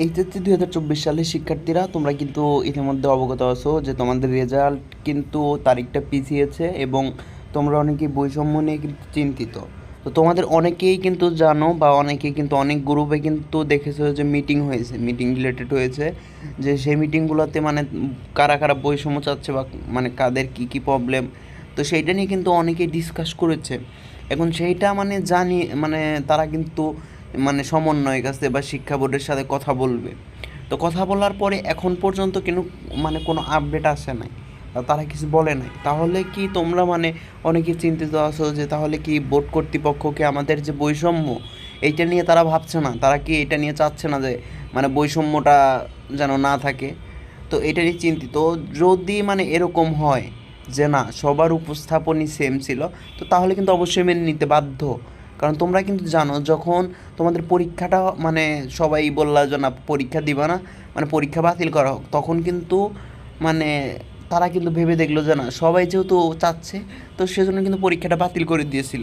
HSC 2024 সালের শিক্ষার্থীরা তোমরা কিন্তু ইতিমধ্যে অবগত আছো যে তোমাদের রেজাল্ট কিন্তু তারিখটা পিছিয়েছে এবং তোমরা অনেকেই বৈষম্য নিয়ে কিন্তু চিন্তিত। তো তোমাদের অনেকেই কিন্তু জানো বা অনেকেই কিন্তু অনেক গ্রুপে কিন্তু দেখেছো যে মিটিং হয়েছে, মিটিং রিলেটেড হয়েছে, যে সেই মিটিংগুলোতে মানে কারা কারা বৈষম্য চাচ্ছে বা মানে কাদের কী কী প্রবলেম, তো সেইটা নিয়ে কিন্তু অনেকেই ডিসকাস করেছে। এখন সেইটা মানে জানি মানে তারা কিন্তু মানে সমন্বয়ের কাছে বা শিক্ষা বোর্ডের সাথে কথা বলবে। তো কথা বলার পরে এখন পর্যন্ত কিন্তু মানে কোনো আপডেট আসে নাই, তারা কিছু বলে নাই। তাহলে কি তোমরা মানে অনেকে চিন্তিত আছো যে তাহলে কি বোর্ড কর্তৃপক্ষকে আমাদের যে বৈষম্য এইটা নিয়ে তারা ভাবছে না, তারা কি এটা নিয়ে চাচ্ছে না যে মানে বৈষম্যটা যেন না থাকে? তো এটা নিয়ে চিন্তিত। যদি মানে এরকম হয় যে না সবার উপস্থাপনই সেম ছিল, তো তাহলে কিন্তু অবশ্যই মেনে নিতে বাধ্য। কারণ তোমরা কিন্তু জানো যখন তোমাদের পরীক্ষাটা মানে সবাই বললা যে না পরীক্ষা দিবা না, মানে পরীক্ষা বাতিল করা হোক, তখন কিন্তু মানে তারা কিন্তু ভেবে দেখলো যে না সবাই যেহেতু চাচ্ছে, তো সেজন্য কিন্তু পরীক্ষাটা বাতিল করে দিয়েছিল।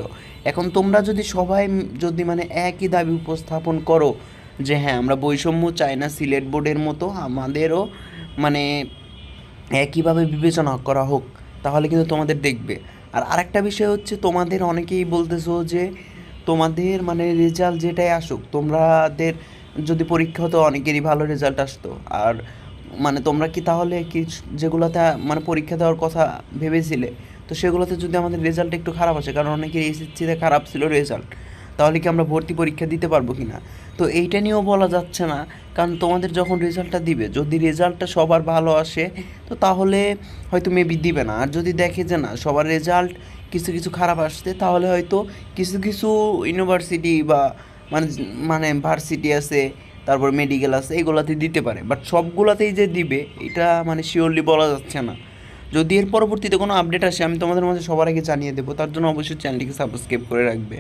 এখন তোমরা যদি সবাই যদি মানে একই দাবি উপস্থাপন করো যে হ্যাঁ আমরা বৈষম্য চাই না, সিলেট বোর্ডের মতো আমাদেরও মানে একইভাবে বিবেচনা করা হোক, তাহলে কিন্তু তোমাদের দেখবে। আর আরেকটা বিষয় হচ্ছে তোমাদের অনেকেই বলতেছো যে তোমাদের মানে রেজাল্ট যেটাই আসুক, তোমাদের যদি পরীক্ষা হতো অনেকেরই ভালো রেজাল্ট আসতো। আর মানে তোমরা কি তাহলে কি যেগুলোতে মানে পরীক্ষা দেওয়ার কথা ভেবেছিলে, তো সেগুলোতে যদি আমাদের রেজাল্ট একটু খারাপ আসে, কারণ অনেকের এসএসসিতে খারাপ ছিল রেজাল্ট, তাহলে কি আমরা ভর্তি পরীক্ষা দিতে পারবো কি না? তো এইটা নিয়েও বলা যাচ্ছে না। কারণ তোমাদের যখন রেজাল্টটা দিবে, যদি রেজাল্টটা সবার ভালো আসে, তো তাহলে হয়তো মেবি দিবে না। আর যদি দেখে যে না সবার রেজাল্ট কিছু কিছু খারাপ আসছে, তাহলে হয়তো কিছু কিছু ইউনিভার্সিটি বা মানে মানে ভার্সিটি আছে, তারপর মেডিকেল আছে, এইগুলাতে দিতে পারে। বাট সবগুলাতেই যে দিবে এটা মানে শিওরলি বলা যাচ্ছে না। যদি এর পরবর্তীতে কোনো আপডেট আসে আমি তোমাদের মাঝে সবার আগে জানিয়ে দেবো। তার জন্য অবশ্যই চ্যানেলটিকে সাবস্ক্রাইব করে রাখবে।